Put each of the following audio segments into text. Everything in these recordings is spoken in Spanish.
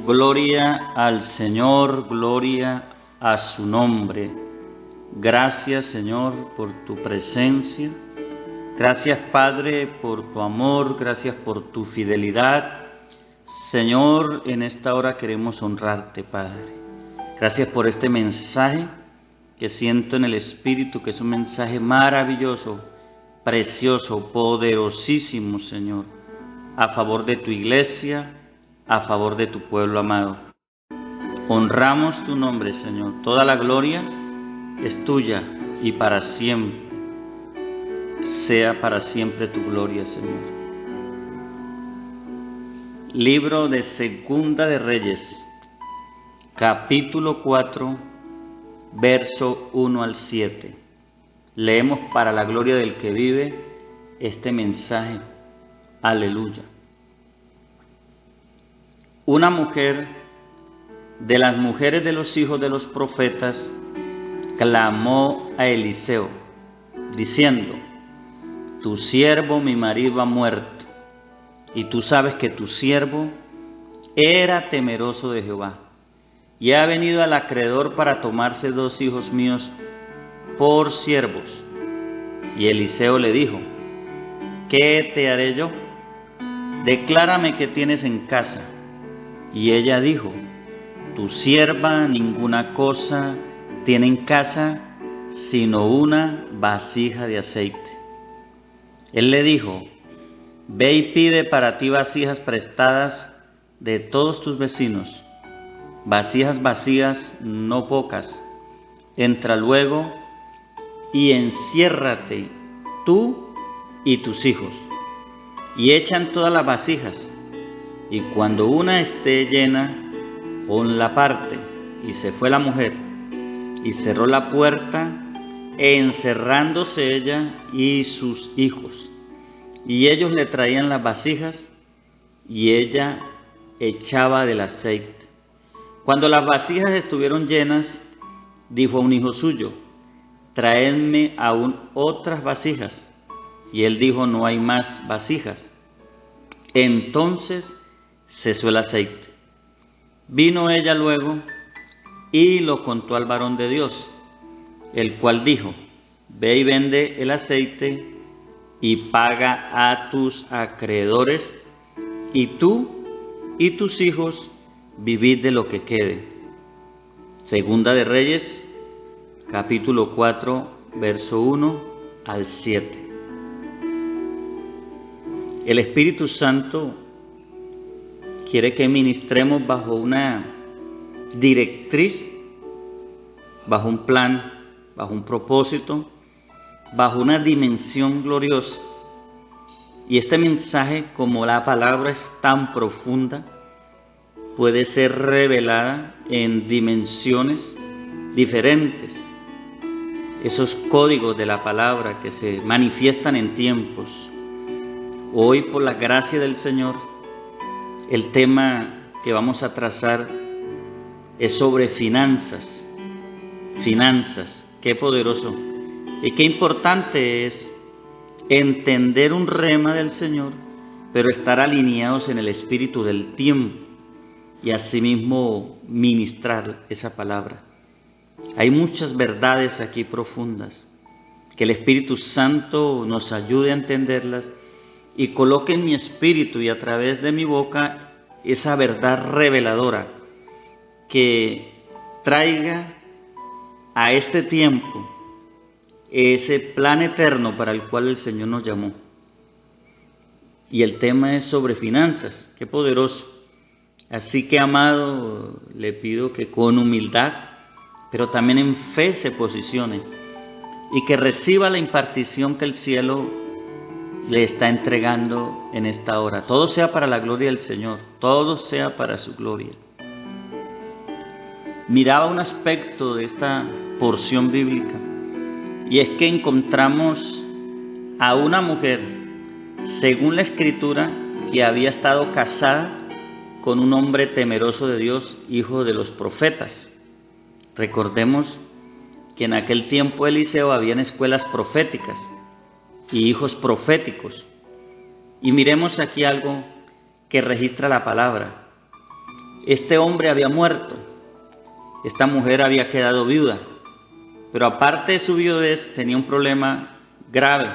Gloria al Señor, gloria a su nombre. Gracias, Señor, por tu presencia. Gracias, Padre, por tu amor. Gracias por tu fidelidad. Señor, en esta hora queremos honrarte, Padre. Gracias por este mensaje que siento en el Espíritu, que es un mensaje maravilloso, precioso, poderosísimo, Señor, a favor de tu iglesia, a favor de tu pueblo amado. Honramos tu nombre, Señor. Toda la gloria es tuya y para siempre. Sea para siempre tu gloria, Señor. Libro de Segunda de Reyes, capítulo 4, verso 1 al 7. Leemos para la gloria del que vive este mensaje. Aleluya. Una mujer de las mujeres de los hijos de los profetas clamó a Eliseo, diciendo: tu siervo mi marido ha muerto, y tú sabes que tu siervo era temeroso de Jehová, y ha venido al acreedor para tomarse 2 hijos míos por siervos. Y Eliseo le dijo: ¿qué te haré yo? Declárame qué tienes en casa. Y ella dijo: tu sierva ninguna cosa tiene en casa, sino una vasija de aceite. Él le dijo: ve y pide para ti vasijas prestadas de todos tus vecinos, vasijas vacías, no pocas. Entra luego y enciérrate tú y tus hijos. Y echan todas las vasijas, y cuando una esté llena, ponla aparte. Y se fue la mujer, y cerró la puerta, encerrándose ella y sus hijos. Y ellos le traían las vasijas, y ella echaba del aceite. Cuando las vasijas estuvieron llenas, dijo a un hijo suyo: traedme aún otras vasijas. Y él dijo: no hay más vasijas. Entonces cesó el aceite. Vino ella luego y lo contó al varón de Dios, el cual dijo: ve y vende el aceite y paga a tus acreedores, y tú y tus hijos vivid de lo que quede. Segunda de Reyes, capítulo 4, verso 1 al 7. El Espíritu Santo quiere que ministremos bajo una directriz, bajo un plan, bajo un propósito, bajo una dimensión gloriosa. Y este mensaje, como la palabra es tan profunda, puede ser revelada en dimensiones diferentes. Esos códigos de la palabra que se manifiestan en tiempos. Hoy, por la gracia del Señor, el tema que vamos a trazar es sobre finanzas. Finanzas, qué poderoso y qué importante es entender un rema del Señor, pero estar alineados en el espíritu del tiempo y asimismo ministrar esa palabra. Hay muchas verdades aquí profundas, que el Espíritu Santo nos ayude a entenderlas y coloque en mi espíritu y a través de mi boca esa verdad reveladora que traiga a este tiempo ese plan eterno para el cual el Señor nos llamó. Y el tema es sobre finanzas, qué poderoso. Así que, amado, le pido que con humildad, pero también en fe se posicione y que reciba la impartición que el cielo le está entregando en esta hora. Todo sea para la gloria del Señor, todo sea para su gloria. Miraba un aspecto de esta porción bíblica, y es que encontramos a una mujer, según la Escritura, que había estado casada con un hombre temeroso de Dios, hijo de los profetas. Recordemos que en aquel tiempo Eliseo habían escuelas proféticas y hijos proféticos. Y miremos aquí algo que registra la palabra. Este hombre había muerto, esta mujer había quedado viuda, pero aparte de su viudez tenía un problema grave,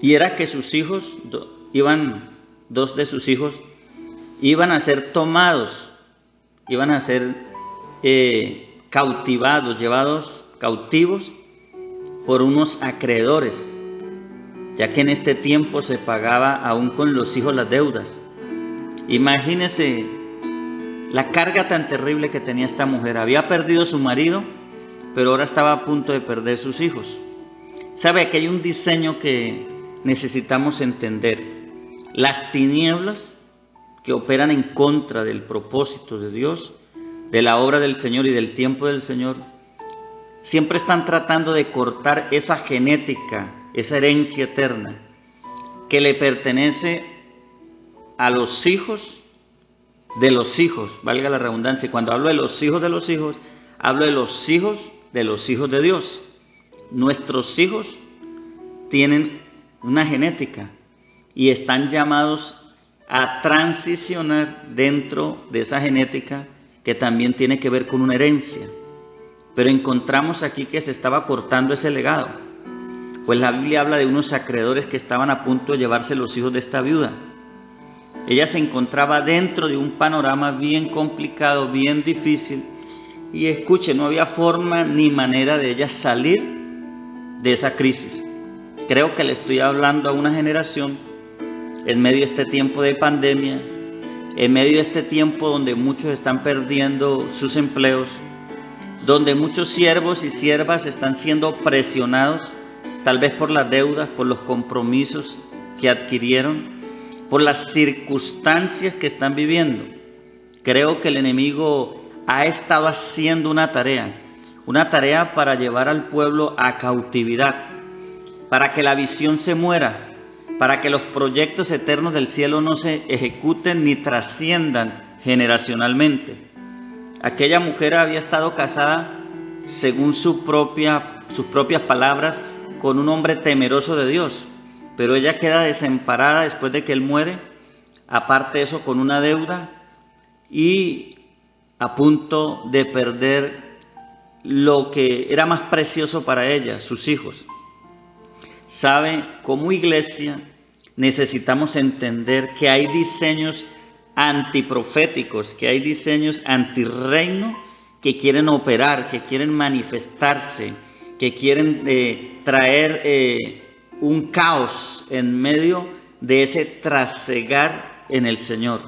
y era que sus hijos, dos de sus hijos, iban a ser tomados, iban a ser cautivados, llevados cautivos por unos acreedores, ya que en este tiempo se pagaba aún con los hijos las deudas. Imagínese la carga tan terrible que tenía esta mujer. Había perdido a su marido, pero ahora estaba a punto de perder sus hijos. Sabe que hay un diseño que necesitamos entender. Las tinieblas que operan en contra del propósito de Dios, de la obra del Señor y del tiempo del Señor, siempre están tratando de cortar esa genética, esa herencia eterna que le pertenece a los hijos de los hijos, valga la redundancia. Y cuando hablo de los hijos, hablo de los hijos de Dios. Nuestros hijos tienen una genética y están llamados a transicionar dentro de esa genética que también tiene que ver con una herencia. Pero encontramos aquí que se estaba cortando ese legado, pues la Biblia habla de unos acreedores que estaban a punto de llevarse los hijos de esta viuda. Ella se encontraba dentro de un panorama bien complicado, bien difícil, y escuche, no había forma ni manera de ella salir de esa crisis. Creo que le estoy hablando a una generación en medio de este tiempo de pandemia, en medio de este tiempo donde muchos están perdiendo sus empleos, donde muchos siervos y siervas están siendo presionados, tal vez por las deudas, por los compromisos que adquirieron, por las circunstancias que están viviendo. Creo que el enemigo ha estado haciendo una tarea para llevar al pueblo a cautividad, para que la visión se muera, para que los proyectos eternos del cielo no se ejecuten ni trasciendan generacionalmente. Aquella mujer había estado casada, según sus propias palabras, con un hombre temeroso de Dios, pero ella queda desamparada después de que él muere, aparte de eso con una deuda y a punto de perder lo que era más precioso para ella, sus hijos. Sabe, como iglesia necesitamos entender que hay diseños antiproféticos, que hay diseños antirreino que quieren operar, que quieren manifestarse, que quieren traer un caos en medio de ese trasegar en el Señor.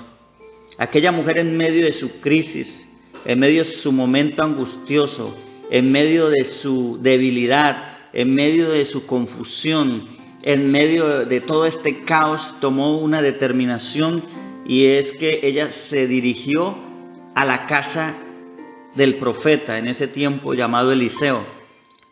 Aquella mujer en medio de su crisis, en medio de su momento angustioso, en medio de su debilidad, en medio de su confusión, en medio de todo este caos, tomó una determinación, y es que ella se dirigió a la casa del profeta en ese tiempo llamado Eliseo.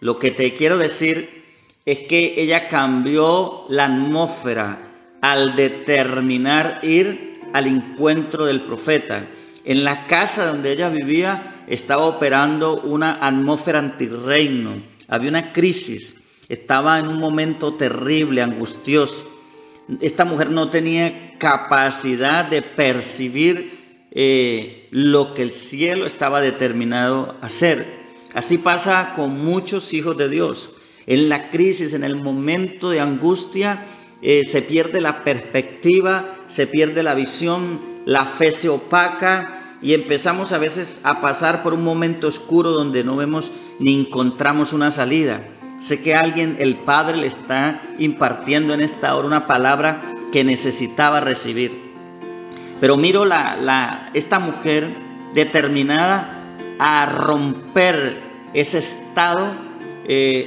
Lo que te quiero decir es que ella cambió la atmósfera al determinar ir al encuentro del profeta. En la casa donde ella vivía estaba operando una atmósfera antirreino, había una crisis, estaba en un momento terrible, angustioso. Esta mujer no tenía capacidad de percibir lo que el cielo estaba determinado a hacer. Así pasa con muchos hijos de Dios. En la crisis, en el momento de angustia, se pierde la perspectiva, se pierde la visión, la fe se opaca y empezamos a veces a pasar por un momento oscuro donde no vemos ni encontramos una salida. Sé que alguien, el Padre, le está impartiendo en esta hora una palabra que necesitaba recibir. Pero miro esta mujer determinada a romper ese estado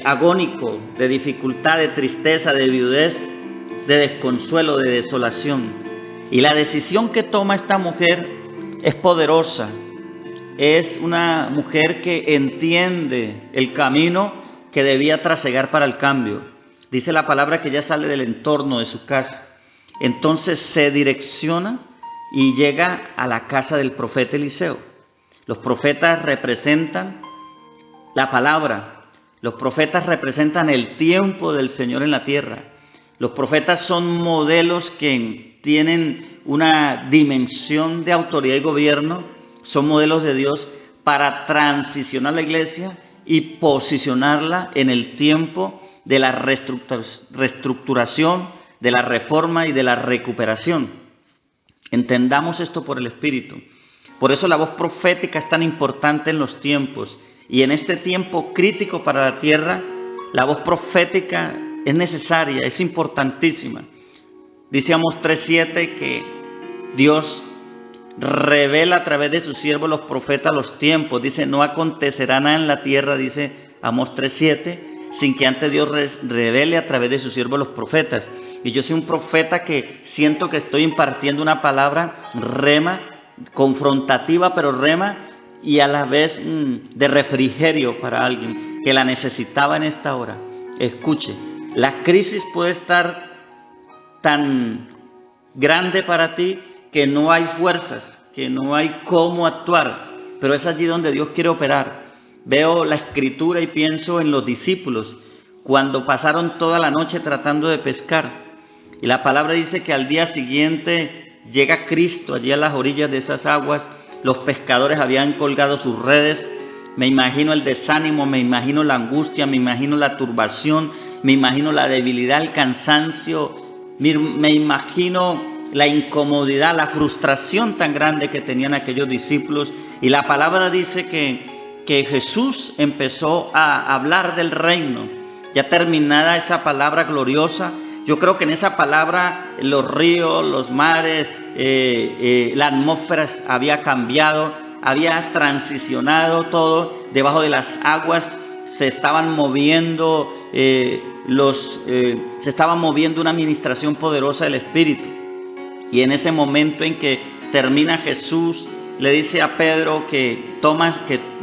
agónico de dificultad, de tristeza, de viudez, de desconsuelo, de desolación. Y la decisión que toma esta mujer es poderosa. Es una mujer que entiende el camino que debía trasegar para el cambio. Dice la palabra que ella sale del entorno de su casa. Entonces se direcciona y llega a la casa del profeta Eliseo. Los profetas representan la palabra. Los profetas representan el tiempo del Señor en la tierra. Los profetas son modelos que tienen una dimensión de autoridad y gobierno, son modelos de Dios para transicionar la iglesia y posicionarla en el tiempo de la reestructuración, de la reforma y de la recuperación. Entendamos esto por el Espíritu. Por eso la voz profética es tan importante en los tiempos. Y en este tiempo crítico para la tierra, la voz profética es necesaria, es importantísima. Dice Amós 3:7 que Dios revela a través de sus siervos los profetas los tiempos. Dice, no acontecerá nada en la tierra, dice Amós 3:7, sin que antes Dios revele a través de sus siervos los profetas. Y yo soy un profeta que siento que estoy impartiendo una palabra rema, confrontativa pero rema, y a la vez de refrigerio para alguien que la necesitaba en esta hora. Escuche, la crisis puede estar tan grande para ti que no hay fuerzas, que no hay cómo actuar, pero es allí donde Dios quiere operar. Veo la escritura y pienso en los discípulos cuando pasaron toda la noche tratando de pescar, y la palabra dice que al día siguiente llega Cristo allí a las orillas de esas aguas. Los pescadores habían colgado sus redes. Me imagino el desánimo, me imagino la angustia, me imagino la turbación, me imagino la debilidad, el cansancio, me imagino la incomodidad, la frustración tan grande que tenían aquellos discípulos. Y la palabra dice que Jesús empezó a hablar del reino. Ya terminada esa palabra gloriosa, yo creo que en esa palabra los ríos, los mares, la atmósfera había cambiado, había transicionado todo. Debajo de las aguas se estaban moviendo se estaba moviendo una administración poderosa del Espíritu. Y en ese momento en que termina, Jesús le dice a Pedro que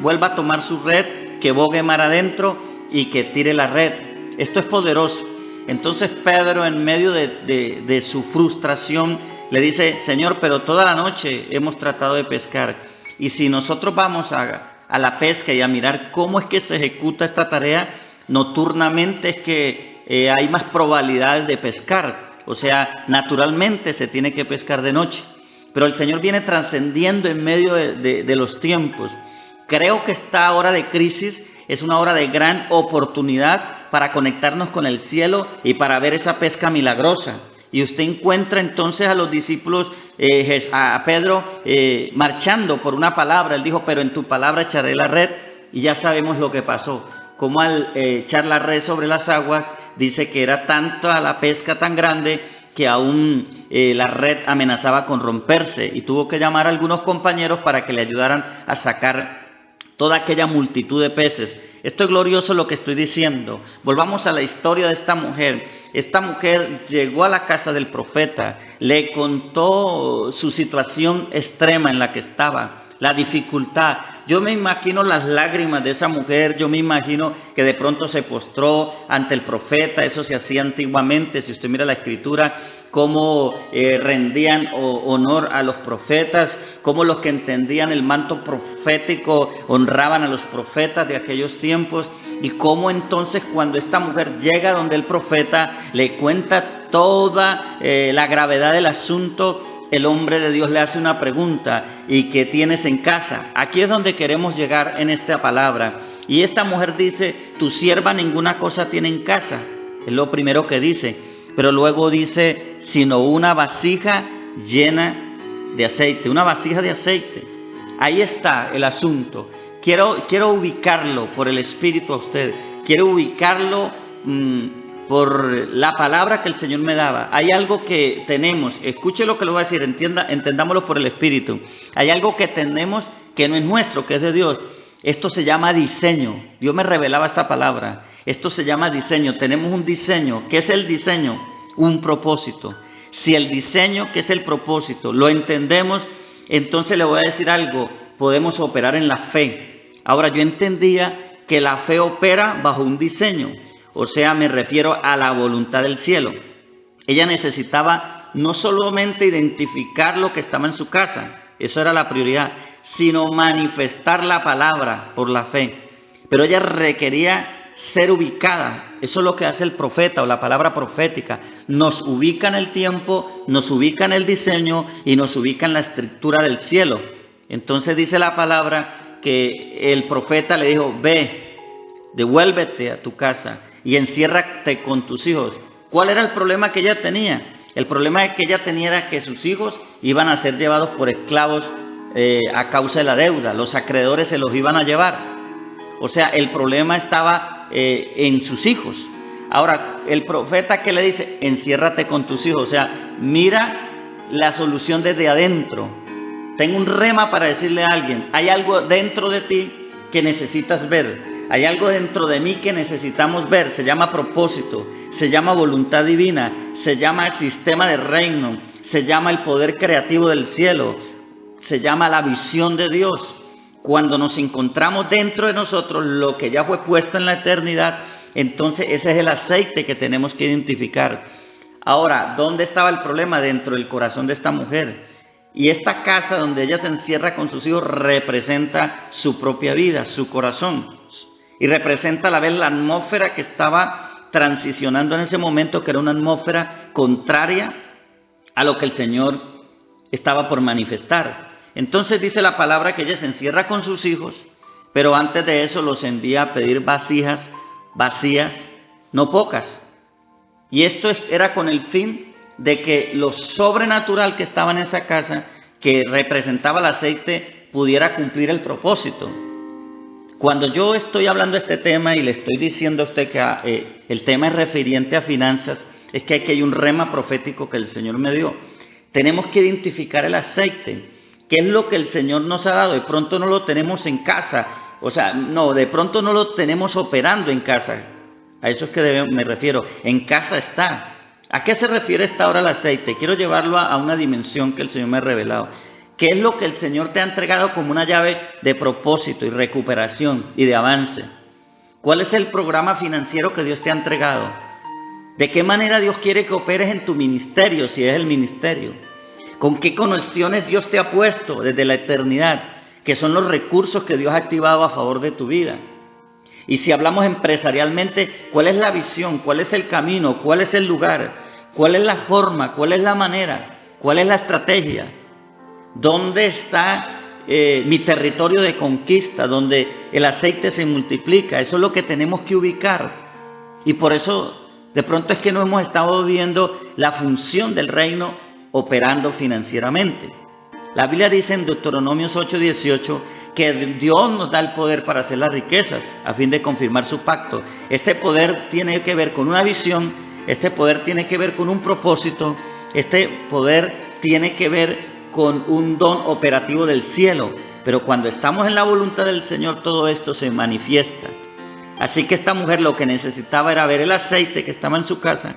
vuelva a tomar su red, que bogue mar adentro y que tire la red. Esto es poderoso. Entonces Pedro, en medio de su frustración, le dice, Señor, pero toda la noche hemos tratado de pescar, y si nosotros vamos a la pesca y a mirar cómo es que se ejecuta esta tarea, nocturnamente es que hay más probabilidades de pescar. O sea, naturalmente se tiene que pescar de noche. Pero el Señor viene trascendiendo en medio de los tiempos. Creo que esta hora de crisis es una hora de gran oportunidad para conectarnos con el cielo y para ver esa pesca milagrosa. Y usted encuentra entonces a los discípulos, a Pedro marchando por una palabra. Él dijo, pero en tu palabra echaré la red, y ya sabemos lo que pasó. Como al echar la red sobre las aguas, dice que era tanta la pesca tan grande que aún la red amenazaba con romperse, y tuvo que llamar a algunos compañeros para que le ayudaran a sacar toda aquella multitud de peces. Esto es glorioso lo que estoy diciendo. Volvamos a la historia de esta mujer. Esta mujer llegó a la casa del profeta, le contó su situación extrema en la que estaba, la dificultad. Yo me imagino las lágrimas de esa mujer, yo me imagino que de pronto se postró ante el profeta. Eso se hacía antiguamente. Si usted mira la escritura, cómo rendían honor a los profetas, cómo los que entendían el manto profético honraban a los profetas de aquellos tiempos, y cómo entonces cuando esta mujer llega donde el profeta le cuenta toda la gravedad del asunto, el hombre de Dios le hace una pregunta: ¿y qué tienes en casa? Aquí es donde queremos llegar en esta palabra. Y esta mujer dice, tu sierva ninguna cosa tiene en casa. Es lo primero que dice. Pero luego dice, sino una vasija llena de aceite, una vasija de aceite. Ahí está el asunto. Quiero ubicarlo por el Espíritu a ustedes. Quiero ubicarlo por la palabra que el Señor me daba. Hay algo que tenemos, escuche lo que le voy a decir, entendámoslo por el Espíritu. Hay algo que tenemos que no es nuestro, que es de Dios. Esto se llama diseño. Dios me revelaba esta palabra. Esto se llama diseño. Tenemos un diseño. ¿Qué es el diseño? Un propósito. Si el diseño, que es el propósito, lo entendemos, entonces le voy a decir algo, podemos operar en la fe. Ahora, yo entendía que la fe opera bajo un diseño, o sea, me refiero a la voluntad del cielo. Ella necesitaba no solamente identificar lo que estaba en su casa, eso era la prioridad, sino manifestar la palabra por la fe. Pero ella requería ser ubicada. Eso es lo que hace el profeta o la palabra profética. Nos ubica en el tiempo, nos ubica en el diseño y nos ubica en la estructura del cielo. Entonces dice la palabra que el profeta le dijo, ve, devuélvete a tu casa y enciérrate con tus hijos. ¿Cuál era el problema que ella tenía? El problema que ella tenía era que sus hijos iban a ser llevados por esclavos a causa de la deuda. Los acreedores se los iban a llevar. O sea, el problema estaba en sus hijos. Ahora, el profeta que le dice, enciérrate con tus hijos. O sea, mira la solución desde adentro. Tengo un rema para decirle a alguien, hay algo dentro de ti que necesitas ver. Hay algo dentro de mí que necesitamos ver. Se llama propósito, se llama voluntad divina, se llama el sistema de reino, se llama el poder creativo del cielo, se llama la visión de Dios. Cuando nos encontramos dentro de nosotros lo que ya fue puesto en la eternidad, entonces ese es el aceite que tenemos que identificar. Ahora, ¿dónde estaba el problema? Dentro del corazón de esta mujer. Y esta casa donde ella se encierra con sus hijos representa su propia vida, su corazón. Y representa a la vez la atmósfera que estaba transicionando en ese momento, que era una atmósfera contraria a lo que el Señor estaba por manifestar. Entonces dice la palabra que ella se encierra con sus hijos, pero antes de eso los envía a pedir vasijas vacías, no pocas. Y esto era con el fin de que lo sobrenatural que estaba en esa casa, que representaba el aceite, pudiera cumplir el propósito. Cuando yo estoy hablando de este tema y le estoy diciendo a usted que el tema es refiriente a finanzas, es que aquí hay un rema profético que el Señor me dio. Tenemos que identificar el aceite. ¿Qué es lo que el Señor nos ha dado? De pronto no lo tenemos en casa. O sea, no, de pronto no lo tenemos operando en casa. A eso es que me refiero. En casa está. ¿A qué se refiere esta hora el aceite? Quiero llevarlo a una dimensión que el Señor me ha revelado. ¿Qué es lo que el Señor te ha entregado como una llave de propósito y recuperación y de avance? ¿Cuál es el programa financiero que Dios te ha entregado? ¿De qué manera Dios quiere que operes en tu ministerio, si es el ministerio? ¿Con qué conexiones Dios te ha puesto desde la eternidad? Que son los recursos que Dios ha activado a favor de tu vida. Y si hablamos empresarialmente, ¿cuál es la visión? ¿Cuál es el camino? ¿Cuál es el lugar? ¿Cuál es la forma? ¿Cuál es la manera? ¿Cuál es la estrategia? ¿Dónde está mi territorio de conquista? Donde el aceite se multiplica. Eso es lo que tenemos que ubicar. Y por eso, de pronto es que no hemos estado viendo la función del reino operando financieramente. La Biblia dice en Deuteronomios 8:18 que Dios nos da el poder para hacer las riquezas a fin de confirmar su pacto. Este poder tiene que ver con una visión, este poder tiene que ver con un propósito, este poder tiene que ver con un don operativo del cielo. Pero cuando estamos en la voluntad del Señor, todo esto se manifiesta. Así que esta mujer lo que necesitaba era ver el aceite que estaba en su casa.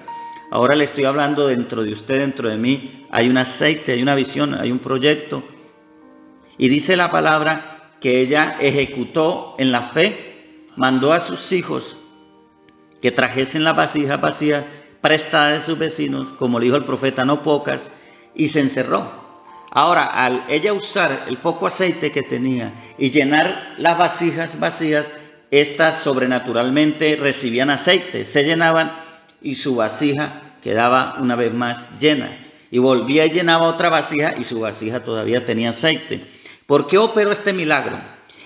Ahora le estoy hablando dentro de usted, dentro de mí. Hay un aceite, hay una visión, hay un proyecto. Y dice la palabra que ella ejecutó en la fe, mandó a sus hijos que trajesen las vasijas vacías prestadas de sus vecinos, como le dijo el profeta, no pocas, y se encerró. Ahora, al ella usar el poco aceite que tenía y llenar las vasijas vacías, estas sobrenaturalmente recibían aceite, se llenaban y su vasija quedaba una vez más llena. Y volvía y llenaba otra vasija y su vasija todavía tenía aceite. ¿Por qué operó este milagro?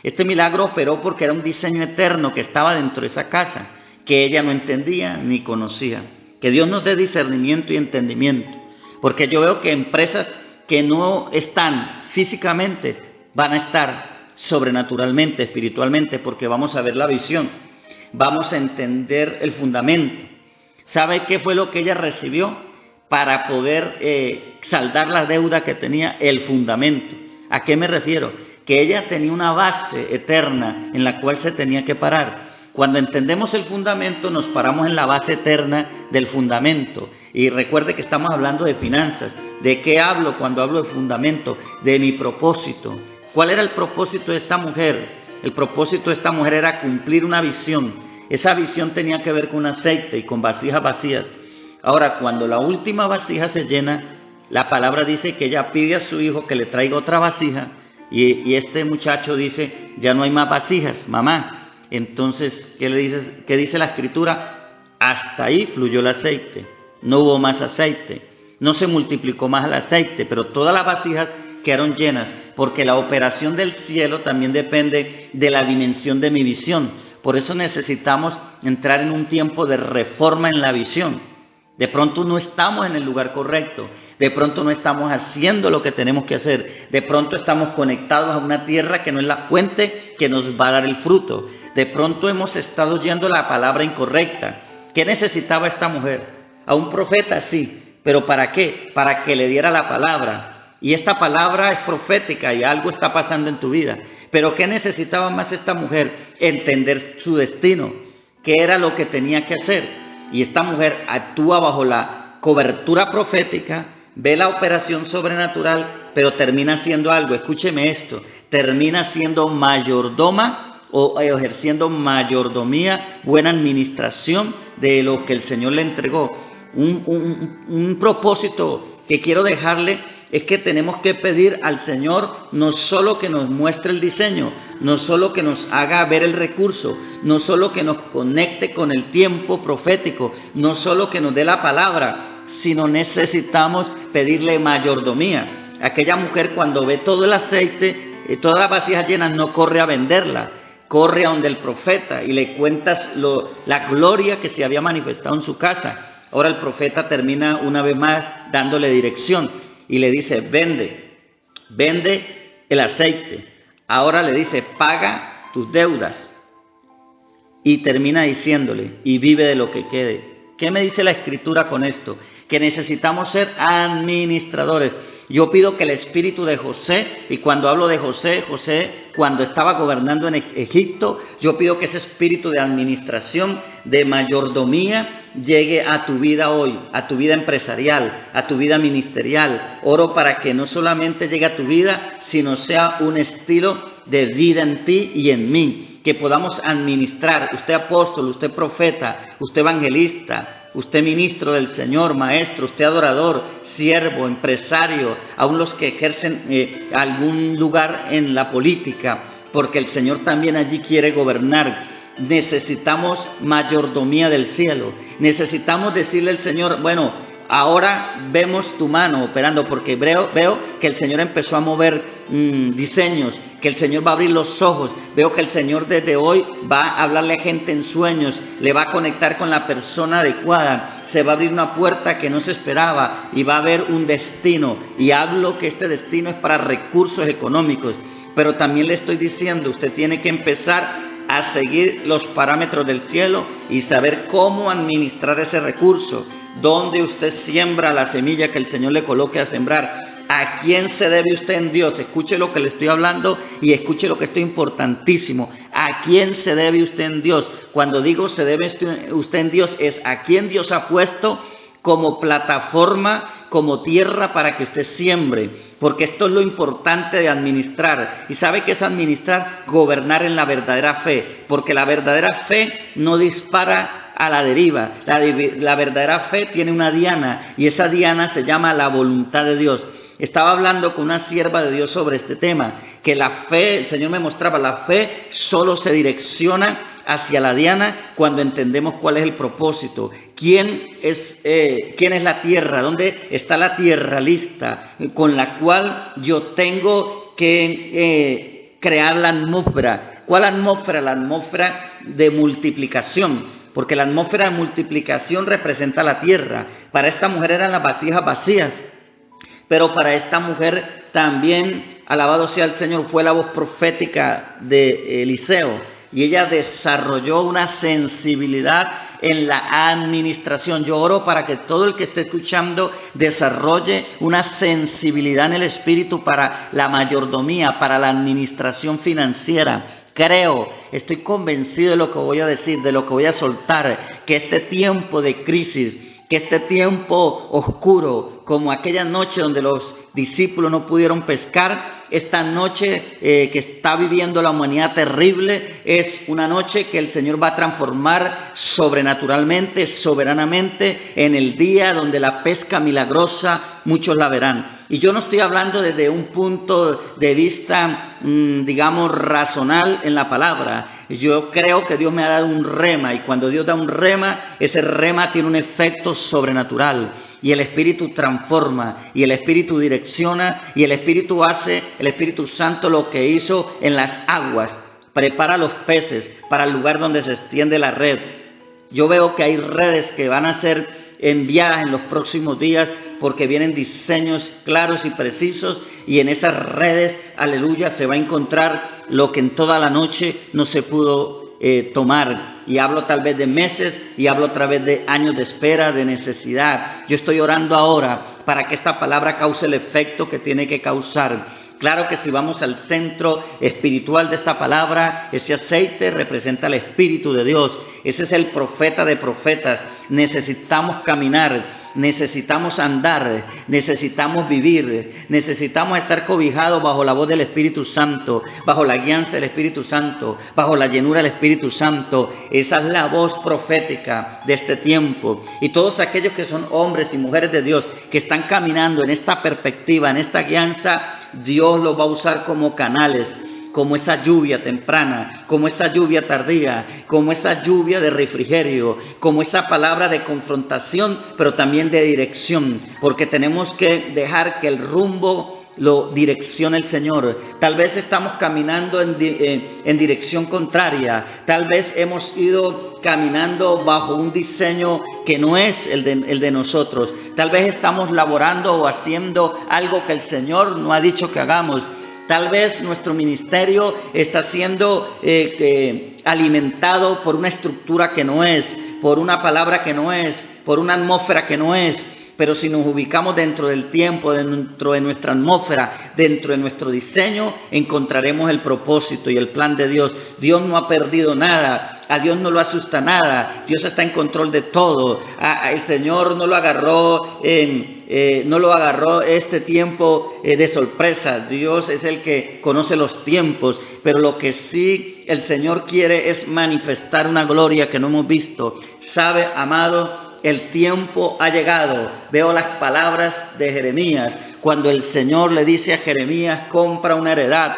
Este milagro operó porque era un diseño eterno que estaba dentro de esa casa, que ella no entendía ni conocía. Que Dios nos dé discernimiento y entendimiento. Porque yo veo que empresas que no están físicamente van a estar sobrenaturalmente, espiritualmente, porque vamos a ver la visión, vamos a entender el fundamento. ¿Sabe qué fue lo que ella recibió para poder saldar la deuda que tenía? El fundamento. ¿A qué me refiero? Que ella tenía una base eterna en la cual se tenía que parar. Cuando entendemos el fundamento, nos paramos en la base eterna del fundamento. Y recuerde que estamos hablando de finanzas. ¿De qué hablo cuando hablo de fundamento? De mi propósito. ¿Cuál era el propósito de esta mujer? El propósito de esta mujer era cumplir una visión. Esa visión tenía que ver con aceite y con vasijas vacías. Ahora, cuando la última vasija se llena, la palabra dice que ella pide a su hijo que le traiga otra vasija. Y este muchacho dice, ya no hay más vasijas, mamá. Entonces, ¿qué dice la Escritura? Hasta ahí fluyó el aceite, no hubo más aceite, no se multiplicó más el aceite, pero todas las vasijas quedaron llenas, porque la operación del cielo también depende de la dimensión de mi visión. Por eso necesitamos entrar en un tiempo de reforma en la visión. De pronto no estamos en el lugar correcto, de pronto no estamos haciendo lo que tenemos que hacer, de pronto estamos conectados a una tierra que no es la fuente que nos va a dar el fruto, de pronto hemos estado yendo la palabra incorrecta. ¿Qué necesitaba esta mujer? A un profeta, sí, pero ¿para qué? Para que le diera la palabra. Y esta palabra es profética y algo está pasando en tu vida. Pero ¿qué necesitaba más esta mujer? Entender su destino, qué era lo que tenía que hacer. Y esta mujer actúa bajo la cobertura profética, ve la operación sobrenatural, pero termina haciendo algo. Escúcheme esto, termina siendo mayordoma o ejerciendo mayordomía, buena administración de lo que el Señor le entregó. Un propósito que quiero dejarle es que tenemos que pedir al Señor no solo que nos muestre el diseño, no solo que nos haga ver el recurso, no solo que nos conecte con el tiempo profético, no solo que nos dé la palabra, sino necesitamos pedirle mayordomía. Aquella mujer, cuando ve todo el aceite, todas las vasijas llenas, no corre a venderla, corre a donde el profeta y le cuentas la gloria que se había manifestado en su casa. Ahora el profeta termina una vez más dándole dirección y le dice: vende el aceite. Ahora le dice: paga tus deudas. Y termina diciéndole: y vive de lo que quede. ¿Qué me dice la Escritura con esto? Que necesitamos ser administradores. Yo pido que el espíritu de José, y cuando hablo de José cuando estaba gobernando en Egipto, yo pido que ese espíritu de administración, de mayordomía, llegue a tu vida hoy, a tu vida empresarial, a tu vida ministerial. Oro para que no solamente llegue a tu vida, sino sea un estilo de vida en ti y en mí, que podamos administrar, usted apóstol, usted profeta, usted evangelista, usted ministro del Señor, maestro, usted adorador, siervo, empresario, aún los que ejercen algún lugar en la política, porque el Señor también allí quiere gobernar. Necesitamos mayordomía del cielo, necesitamos decirle al Señor: bueno, ahora vemos tu mano operando, porque veo que el Señor empezó a mover diseños, que el Señor va a abrir los ojos, veo que el Señor desde hoy va a hablarle a gente en sueños, le va a conectar con la persona adecuada, se va a abrir una puerta que no se esperaba y va a haber un destino, y hablo que este destino es para recursos económicos, pero también le estoy diciendo, usted tiene que empezar a seguir los parámetros del cielo y saber cómo administrar ese recurso, dónde usted siembra la semilla que el Señor le coloque a sembrar. ¿A quién se debe usted en Dios? Escuche lo que le estoy hablando y escuche lo que esto es importantísimo. ¿A quién se debe usted en Dios? Cuando digo se debe usted en Dios, es a quién Dios ha puesto como plataforma, como tierra para que usted siembre. Porque esto es lo importante de administrar. ¿Y sabe qué es administrar? Gobernar en la verdadera fe. Porque la verdadera fe no dispara a la deriva. La verdadera fe tiene una diana, y esa diana se llama la voluntad de Dios. Estaba hablando con una sierva de Dios sobre este tema, que la fe, el Señor me mostraba, la fe solo se direcciona hacia la diana cuando entendemos cuál es el propósito. ¿Quién es la tierra? ¿Dónde está la tierra lista con la cual yo tengo que crear la atmósfera? ¿Cuál atmósfera? La atmósfera de multiplicación, porque la atmósfera de multiplicación representa la tierra. Para esta mujer eran las vasijas vacías, pero para esta mujer también, alabado sea el Señor, fue la voz profética de Eliseo, y ella desarrolló una sensibilidad en la administración. Yo oro para que todo el que esté escuchando desarrolle una sensibilidad en el espíritu para la mayordomía, para la administración financiera. Estoy convencido de lo que voy a decir, de lo que voy a soltar, que este tiempo de crisis, que este tiempo oscuro, como aquella noche donde los discípulos no pudieron pescar, esta noche que está viviendo la humanidad terrible, es una noche que el Señor va a transformar sobrenaturalmente, soberanamente, en el día donde la pesca milagrosa muchos la verán. Y yo no estoy hablando desde un punto de vista, digamos, razonal en la palabra. Yo creo que Dios me ha dado un rema, y cuando Dios da un rema, ese rema tiene un efecto sobrenatural. Y el Espíritu transforma, y el Espíritu direcciona, y el Espíritu Santo lo que hizo en las aguas. Prepara los peces para el lugar donde se extiende la red. Yo veo que hay redes que van a ser enviadas en los próximos días porque vienen diseños claros y precisos, y en esas redes, aleluya, se va a encontrar lo que en toda la noche no se pudo tomar. Y hablo tal vez de meses, y hablo otra vez de años de espera, de necesidad. Yo estoy orando ahora para que esta palabra cause el efecto que tiene que causar. Claro que si vamos al centro espiritual de esta palabra, ese aceite representa el Espíritu de Dios. Ese es el profeta de profetas. Necesitamos caminar, necesitamos andar, necesitamos vivir, necesitamos estar cobijados bajo la voz del Espíritu Santo, bajo la guianza del Espíritu Santo, bajo la llenura del Espíritu Santo. Esa es la voz profética de este tiempo. Y todos aquellos que son hombres y mujeres de Dios, que están caminando en esta perspectiva, en esta guianza, Dios los va a usar como canales, como esa lluvia temprana, como esa lluvia tardía, como esa lluvia de refrigerio, como esa palabra de confrontación, pero también de dirección, porque tenemos que dejar que el rumbo lo direccione el Señor. Tal vez estamos caminando en dirección contraria, tal vez hemos ido caminando bajo un diseño que no es el de nosotros, tal vez estamos laborando o haciendo algo que el Señor no ha dicho que hagamos. Tal vez nuestro ministerio está siendo alimentado por una estructura que no es, por una palabra que no es, por una atmósfera que no es. Pero si nos ubicamos dentro del tiempo, dentro de nuestra atmósfera, dentro de nuestro diseño, encontraremos el propósito y el plan de Dios. Dios no ha perdido nada, a Dios no lo asusta nada, Dios está en control de todo. El Señor no lo agarró este tiempo de sorpresa. Dios es el que conoce los tiempos, pero lo que sí el Señor quiere es manifestar una gloria que no hemos visto. Sabe, amado, el tiempo ha llegado. Veo las palabras de Jeremías, cuando el Señor le dice a Jeremías: compra una heredad.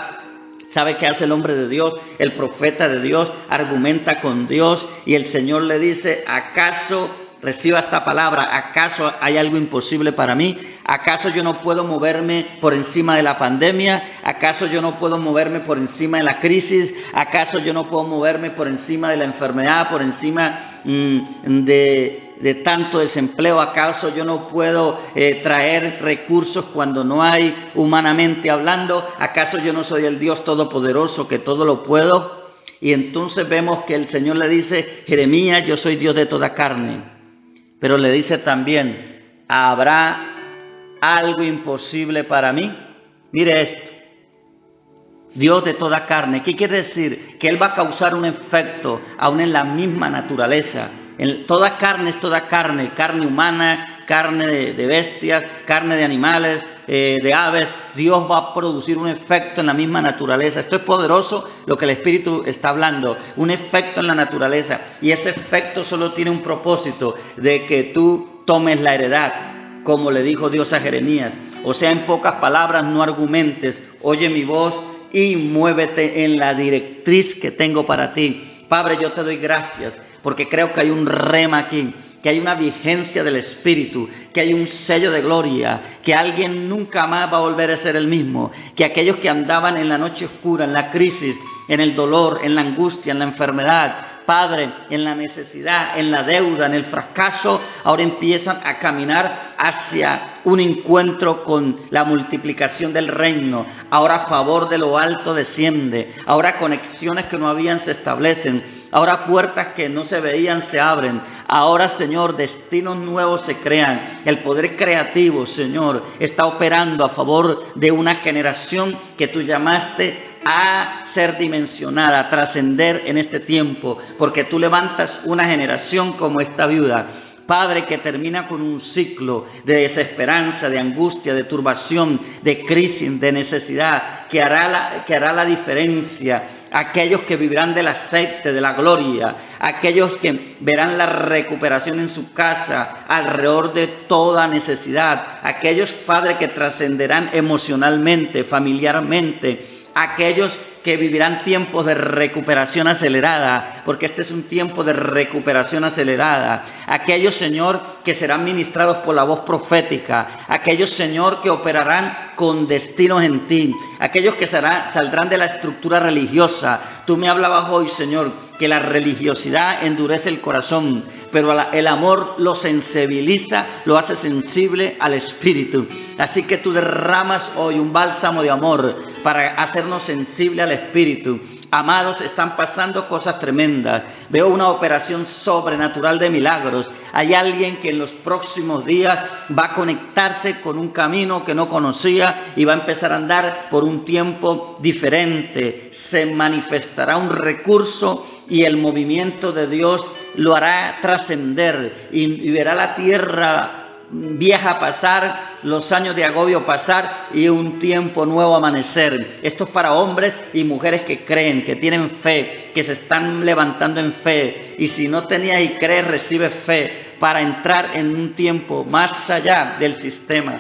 ¿Sabe qué hace el hombre de Dios? El profeta de Dios argumenta con Dios, y el Señor le dice: ¿acaso, reciba esta palabra, acaso hay algo imposible para mí? ¿Acaso yo no puedo moverme por encima de la pandemia? ¿Acaso yo no puedo moverme por encima de la crisis? ¿Acaso yo no puedo moverme por encima de la enfermedad, por encima de tanto desempleo? ¿Acaso yo no puedo traer recursos cuando no hay, humanamente hablando? ¿Acaso yo no soy el Dios todopoderoso que todo lo puedo? Y entonces vemos que el Señor le dice: Jeremías, yo soy Dios de toda carne. Pero le dice también: ¿habrá algo imposible para mí? Mire esto: Dios de toda carne. ¿Qué quiere decir? Que Él va a causar un efecto aún en la misma naturaleza. Toda carne es toda carne, carne humana, carne de bestias, carne de animales, de aves. Dios va a producir un efecto en la misma naturaleza. Esto es poderoso lo que el Espíritu está hablando, un efecto en la naturaleza, y ese efecto solo tiene un propósito: de que tú tomes la heredad, como le dijo Dios a Jeremías. O sea, en pocas palabras, no argumentes, oye mi voz y muévete en la directriz que tengo para ti. Padre, yo te doy gracias porque creo que hay un rema aquí, que hay una vigencia del Espíritu, que hay un sello de gloria, que alguien nunca más va a volver a ser el mismo, que aquellos que andaban en la noche oscura, en la crisis, en el dolor, en la angustia, en la enfermedad, Padre, en la necesidad, en la deuda, en el fracaso, ahora empiezan a caminar hacia un encuentro con la multiplicación del reino. Ahora a favor de lo alto desciende, ahora conexiones que no habían se establecen, ahora puertas que no se veían se abren, ahora, Señor, destinos nuevos se crean. El poder creativo, Señor, está operando a favor de una generación que tú llamaste a ser dimensionada, a trascender en este tiempo, porque tú levantas una generación como esta viuda, Padre, que termina con un ciclo de desesperanza, de angustia, de turbación, de crisis, de necesidad, que hará la diferencia aquellos que vivirán del aceite, de la gloria, aquellos que verán la recuperación en su casa, alrededor de toda necesidad, aquellos, Padre, que trascenderán emocionalmente, familiarmente, aquellos que vivirán tiempos de recuperación acelerada, porque este es un tiempo de recuperación acelerada. Aquellos, Señor, que serán ministrados por la voz profética, aquellos, Señor, que operarán con destinos en ti, aquellos que saldrán de la estructura religiosa. Tú me hablabas hoy, Señor, que la religiosidad endurece el corazón, pero el amor lo sensibiliza, lo hace sensible al Espíritu. Así que tú derramas hoy un bálsamo de amor para hacernos sensibles al Espíritu. Amados, están pasando cosas tremendas. Veo una operación sobrenatural de milagros. Hay alguien que en los próximos días va a conectarse con un camino que no conocía y va a empezar a andar por un tiempo diferente. Se manifestará un recurso y el movimiento de Dios lo hará trascender y verá la tierra vieja pasar, los años de agobio pasar y un tiempo nuevo amanecer. Esto es para hombres y mujeres que creen, que tienen fe, que se están levantando en fe. Y si no tenías y crees, recibe fe para entrar en un tiempo más allá del sistema.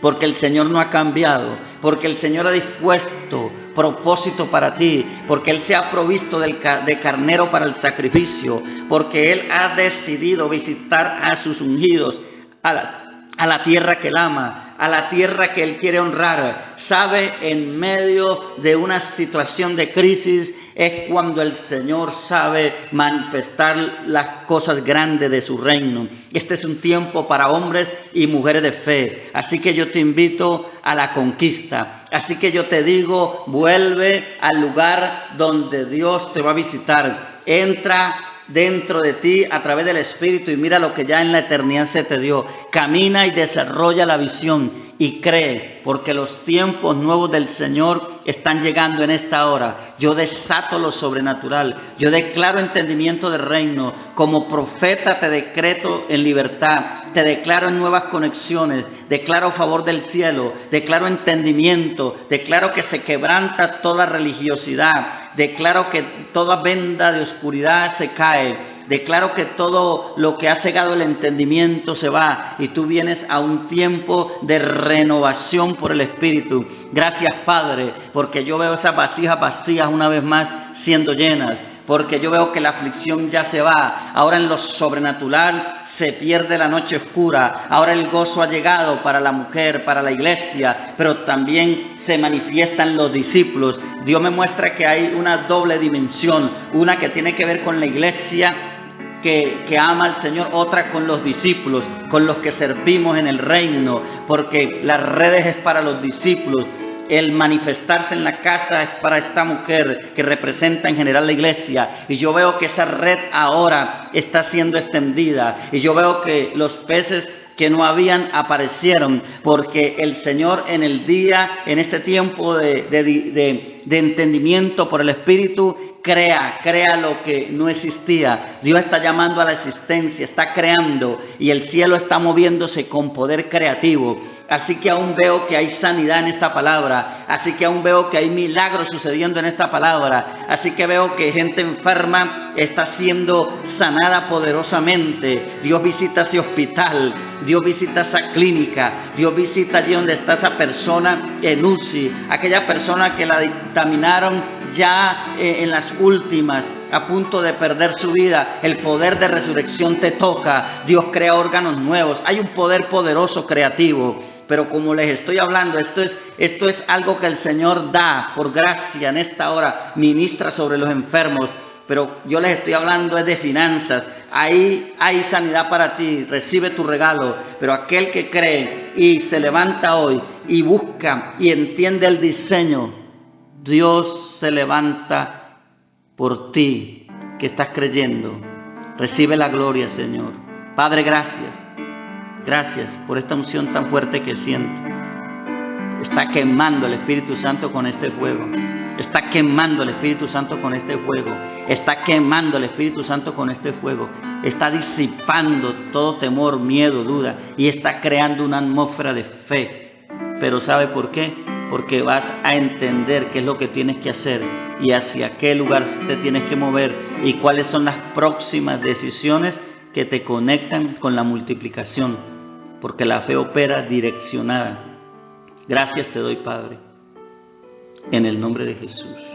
Porque el Señor no ha cambiado, porque el Señor ha dispuesto propósito para ti, porque Él se ha provisto de carnero para el sacrificio, porque Él ha decidido visitar a sus ungidos, a la tierra que Él ama, a la tierra que Él quiere honrar. Sabe, en medio de una situación de crisis es cuando el Señor sabe manifestar las cosas grandes de su reino. Este es un tiempo para hombres y mujeres de fe. Así que yo te invito a la conquista. Así que yo te digo, vuelve al lugar donde Dios te va a visitar. Entra dentro de ti a través del Espíritu y mira lo que ya en la eternidad se te dio. Camina y desarrolla la visión y cree, porque los tiempos nuevos del Señor están llegando en esta hora. Yo desato lo sobrenatural, yo declaro entendimiento del reino. Como profeta te decreto en libertad, te declaro en nuevas conexiones, declaro a favor del cielo, declaro entendimiento, declaro que se quebranta toda religiosidad, declaro que toda venda de oscuridad se cae. Declaro que todo lo que ha cegado el entendimiento se va y tú vienes a un tiempo de renovación por el Espíritu. Gracias, Padre, porque yo veo esas vasijas vacías una vez más siendo llenas, porque yo veo que la aflicción ya se va. Ahora en lo sobrenatural se pierde la noche oscura. Ahora el gozo ha llegado para la mujer, para la iglesia, pero también se manifiestan los discípulos. Dios me muestra que hay una doble dimensión, una que tiene que ver con la iglesia que ama al Señor, otra con los discípulos, con los que servimos en el reino, porque las redes es para los discípulos. El manifestarse en la casa es para esta mujer que representa en general la iglesia. Y yo veo que esa red ahora está siendo extendida. Y yo veo que los peces que no habían aparecieron, porque el Señor en el día, en este tiempo de entendimiento por el Espíritu, crea lo que no existía. Dios está llamando a la existencia, está creando y el cielo está moviéndose con poder creativo. Así que aún veo que hay sanidad en esta palabra, así que aún veo que hay milagros sucediendo en esta palabra, así que veo que gente enferma está siendo sanada poderosamente. Dios visita ese hospital, Dios visita esa clínica, Dios visita allí donde está esa persona en UCI, aquella persona que la dictaminaron ya en las últimas, a punto de perder su vida. El poder de resurrección te toca. Dios crea órganos nuevos. Hay un poder poderoso creativo. Pero como les estoy hablando, esto es algo que el Señor da por gracia en esta hora, ministra sobre los enfermos. Pero yo les estoy hablando es de finanzas. Ahí hay sanidad para ti, recibe tu regalo. Pero aquel que cree y se levanta hoy y busca y entiende el diseño, Dios se levanta por ti que estás creyendo. Recibe la gloria, Señor. Padre, gracias. Gracias por esta unción tan fuerte que siento. Está quemando el Espíritu Santo con este fuego. Está quemando el Espíritu Santo con este fuego. Está quemando el Espíritu Santo con este fuego. Está disipando todo temor, miedo, duda. Y está creando una atmósfera de fe. Pero ¿sabe por qué? porque vas a entender qué es lo que tienes que hacer y hacia qué lugar te tienes que mover y cuáles son las próximas decisiones que te conectan con la multiplicación, porque la fe opera direccionada. Gracias te doy, Padre, en el nombre de Jesús.